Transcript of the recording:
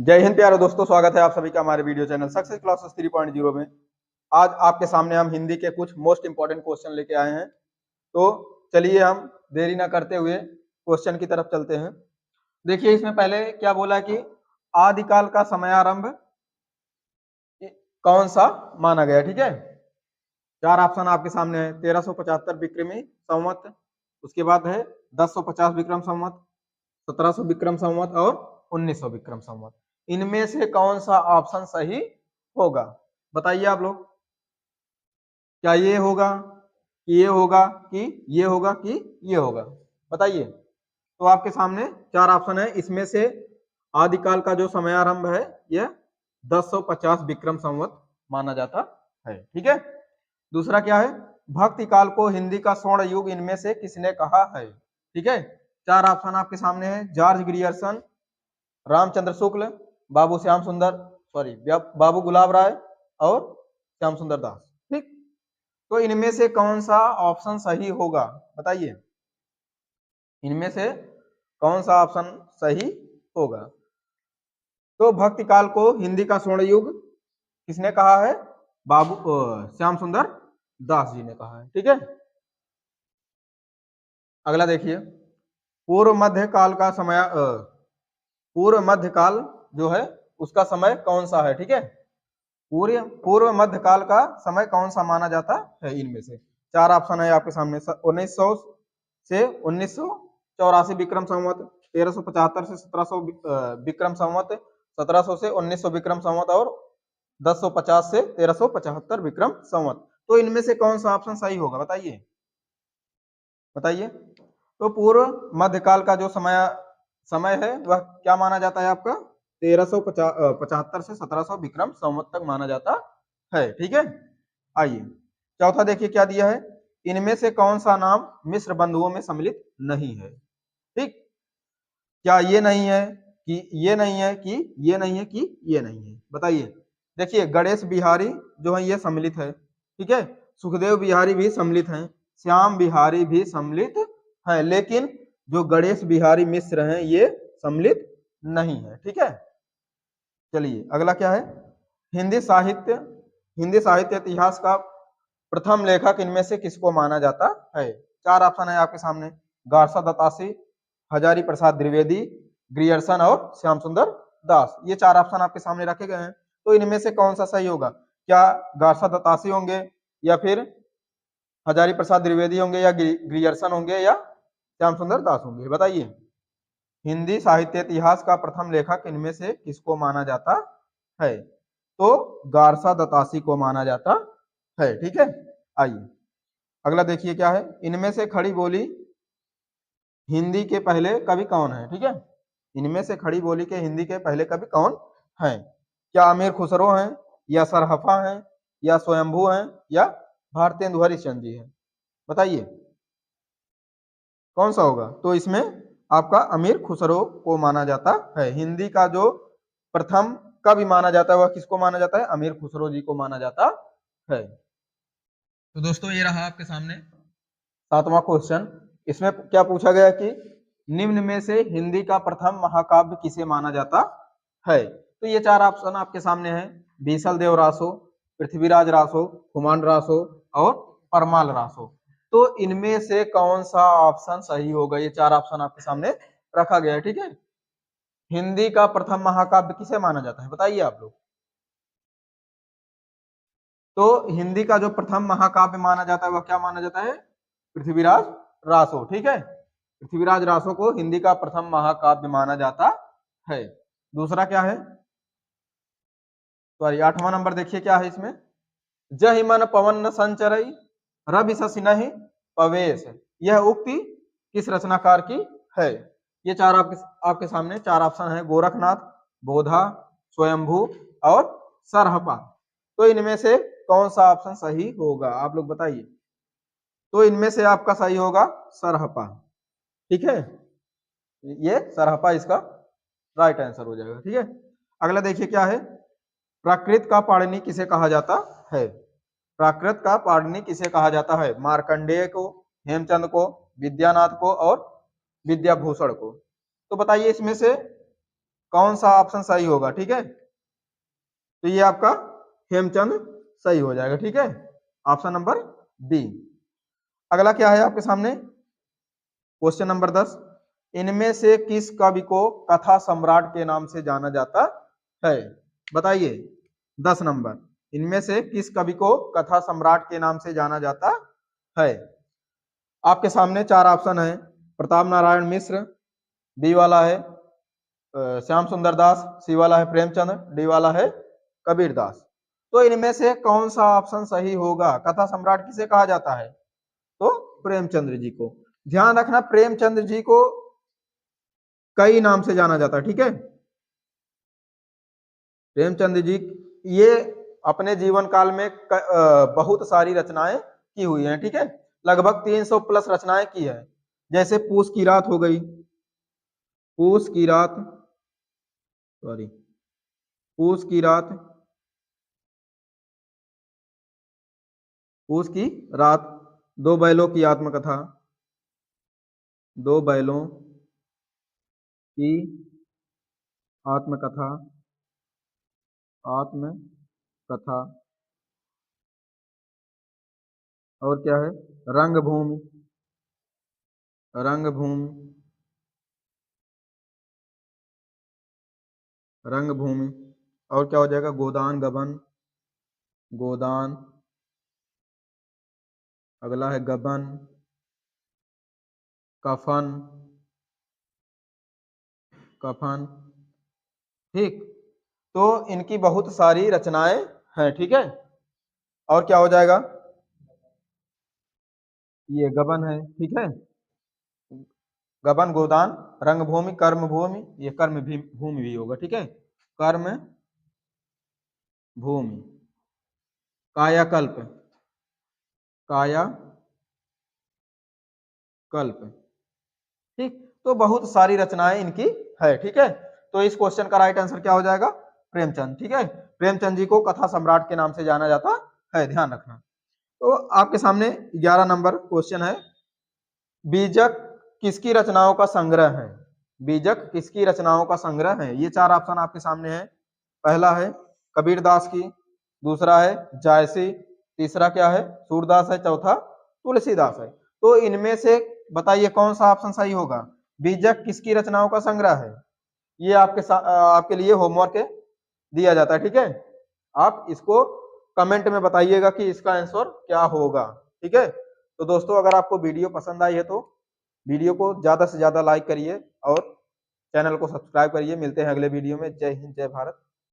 जय हिंद प्यारे दोस्तों, स्वागत है आप सभी का हमारे वीडियो चैनल सक्सेस क्लासेस 3.0 में। आज आपके सामने हम हिंदी के कुछ मोस्ट इंपॉर्टेंट क्वेश्चन लेके आए हैं। तो चलिए हम देरी ना करते हुए क्वेश्चन की तरफ चलते हैं। देखिए इसमें पहले क्या बोला कि आदिकाल का समयारंभ कौन सा माना गया। ठीक है, चार ऑप्शन आपके सामने है। 1375 विक्रमी संवत, उसके बाद है 1050 विक्रम संवत, 1700 विक्रम संवत और 1900 विक्रम संवत। इनमें से कौन सा ऑप्शन सही होगा बताइए आप लोग। क्या ये होगा कि ये होगा कि ये होगा कि ये होगा, बताइए। तो आपके सामने चार ऑप्शन है, इसमें से आदिकाल का जो समयारंभ है यह 1050 विक्रम संवत माना जाता है। ठीक है, दूसरा क्या है, भक्ति काल को हिंदी का स्वर्ण युग इनमें से किसने कहा है। ठीक है, चार ऑप्शन आपके सामने है, जॉर्ज ग्रियर्सन, रामचंद्र शुक्ल, बाबू श्याम सुंदर बाबू गुलाब राय और श्याम सुंदर दास। ठीक, तो इनमें से कौन सा ऑप्शन सही होगा बताइए। इनमें से कौन सा ऑप्शन सही होगा। तो भक्ति काल को हिंदी का स्वर्ण युग किसने कहा है, श्याम सुंदर दास जी ने कहा है। ठीक है, अगला देखिए, पूर्व मध्य काल का समय पूर्व मध्य काल जो है उसका समय कौन सा है। ठीक है, पूर्व मध्य काल का समय कौन सा माना जाता है। इनमें से चार ऑप्शन है आपके सामने, 1900 से 1984 विक्रम संवत, 1375 से 1700 विक्रम संवत, 1700 से 1900 विक्रम संवत और 1050 से 1375 विक्रम संवत। तो इनमें से कौन सा ऑप्शन सही होगा बताइए बताइए। तो पूर्व मध्यकाल का जो समय है वह क्या माना जाता है आपका, 1375 से 1700 विक्रम संवत तक माना जाता है। ठीक है, आइए चौथा देखिए क्या दिया है, इनमें से कौन सा नाम मिस्र बंधुओं में सम्मिलित नहीं है। ठीक, क्या ये नहीं है कि ये नहीं है कि ये नहीं है कि ये नहीं है, बताइए। देखिए गणेश बिहारी जो है ये सम्मिलित है। ठीक है, सुखदेव बिहारी भी सम्मिलित हैं, श्याम बिहारी भी सम्मिलित है, लेकिन जो गणेश बिहारी मिश्र हैं ये सम्मिलित नहीं है। ठीक है, चलिए अगला क्या है, हिंदी साहित्य इतिहास का प्रथम लेखक इनमें से किसको माना जाता है। चार ऑप्शन है आपके सामने, गारसा दत्तासी, हजारी प्रसाद द्विवेदी, ग्रियर्सन और श्याम सुंदर दास। ये चार ऑप्शन आपके सामने रखे गए हैं। तो इनमें से कौन सा सही होगा, क्या गारसा दत्तासी होंगे या फिर हजारी प्रसाद द्विवेदी होंगे या ग्रियर्सन होंगे या श्याम सुंदर दास होंगे, बताइए। हिंदी साहित्य इतिहास का प्रथम लेखक इनमें से किसको माना जाता है। तो गारसा दत्तासी को माना जाता है। ठीक है, आइए अगला देखिए क्या है, इनमें से खड़ी बोली हिंदी के पहले कवि कौन है। ठीक है, इनमें से खड़ी बोली के हिंदी के पहले कवि कौन है। क्या अमीर खुसरो हैं या सरहफा हैं या स्वयंभू हैं या भारतेंदु हरिश्चंद्र जी हैं, बताइए कौन सा होगा। तो इसमें आपका अमीर खुसरो को माना जाता है। हिंदी का जो प्रथम कवि माना जाता है वह किसको माना जाता है, अमीर खुसरो जी को माना जाता है। तो दोस्तों ये रहा आपके सामने सातवां क्वेश्चन। इसमें क्या पूछा गया कि निम्न में से हिंदी का प्रथम महाकाव्य किसे माना जाता है। तो ये चार ऑप्शन आपके सामने हैं, बीसल देव रासो, पृथ्वीराज रासो, हुमायूं रासो और परमाल रासो। तो इनमें से कौन सा ऑप्शन सही होगा, ये चार ऑप्शन आपके सामने रखा गया है। ठीक है, हिंदी का प्रथम महाकाव्य किसे माना जाता है बताइए आप लोग। तो हिंदी का जो प्रथम महाकाव्य माना जाता है वह क्या माना जाता है, पृथ्वीराज रासो। ठीक है, पृथ्वीराज रासो को हिंदी का प्रथम महाकाव्य माना जाता है। दूसरा क्या है, सॉरी 8वां नंबर देखिए क्या है इसमें, जहि मन पवन न संचरई रवि शशि नहीं पवेश, यह उक्ति किस रचनाकार की है। ये चार आपके सामने चार ऑप्शन है, गोरखनाथ, बोधा, स्वयंभू और सरहपा। तो इनमें से कौन सा ऑप्शन सही होगा आप लोग बताइए। तो इनमें से आपका सही होगा सरहपा। ठीक है, ये सरहपा इसका राइट आंसर हो जाएगा। ठीक है, अगला देखिए क्या है, प्राकृत का पाणिनि किसे कहा जाता है। प्राकृत का पाणिनि किसे कहा जाता है, मार्कंडेय को, हेमचंद को, विद्यानाथ को और विद्याभूषण को। तो बताइए इसमें से कौन सा ऑप्शन सही होगा, ठीक है। तो ये आपका हेमचंद सही हो जाएगा, ठीक है, ऑप्शन नंबर बी। अगला क्या है आपके सामने, क्वेश्चन नंबर 10, इनमें से किस कवि को कथा सम्राट के नाम से जाना जाता है, बताइए। 10 नंबर, इनमें से किस कवि को कथा सम्राट के नाम से जाना जाता है। आपके सामने 4 ऑप्शन है, प्रताप नारायण मिश्र, बी वाला है श्याम सुंदर दास, सी वाला है प्रेमचंद, डी वाला है कबीर दास। तो इनमें से कौन सा ऑप्शन सही होगा, कथा सम्राट किसे कहा जाता है, तो प्रेमचंद्र जी को। ध्यान रखना, प्रेमचंद्र जी को कई नाम से जाना जाता है, ठीक है। प्रेमचंद्र जी ये अपने जीवन काल में बहुत सारी रचनाएं की हुई हैं, ठीक है, लगभग 300 प्लस रचनाएं की है। जैसे पूस की रात हो गई, पूस की रात, सॉरी, पूस की रात, पूस की रात, दो बैलों की आत्मकथा, दो बैलों की आत्मकथा, आत्मकथा, और क्या है, रंगभूमि, रंगभूमि, रंगभूमि, और क्या हो जाएगा, गोदान गबन, गोदान, अगला है गबन, कफन, कफन, ठीक। तो इनकी बहुत सारी रचनाएं हैं, ठीक है। और क्या हो जाएगा, ये गबन है, ठीक है, गबन, गोदान, रंगभूमि, कर्मभूमि, ये कर्म भूमि भी होगा, ठीक है, कर्म भूमि, कायाकल्प, कायाकल्प, ठीक। तो बहुत सारी रचनाएं इनकी है, ठीक है। तो इस क्वेश्चन का राइट आंसर क्या हो जाएगा, प्रेमचंद, ठीक है। प्रेमचंद जी को कथा सम्राट के नाम से जाना जाता है, ध्यान रखना। तो आपके सामने 11 नंबर क्वेश्चन है, बीजक किसकी रचनाओं का संग्रह है, बीजक किसकी रचनाओं का संग्रह है। ये 4 ऑप्शन आपके सामने है, पहला है कबीर दास की, दूसरा है जायसी, तीसरा क्या है सूरदास है, चौथा तुलसीदास है। तो इनमें से बताइए कौन सा ऑप्शन सही होगा, बीजक किसकी रचनाओं का संग्रह है। ये आपके लिए होमवर्क दिया जाता है, ठीक है। आप इसको कमेंट में बताइएगा कि इसका आंसर क्या होगा, ठीक है। तो दोस्तों, अगर आपको वीडियो पसंद आई है तो वीडियो को ज्यादा से ज्यादा लाइक करिए और चैनल को सब्सक्राइब करिए। मिलते हैं अगले वीडियो में। जय हिंद, जय भारत।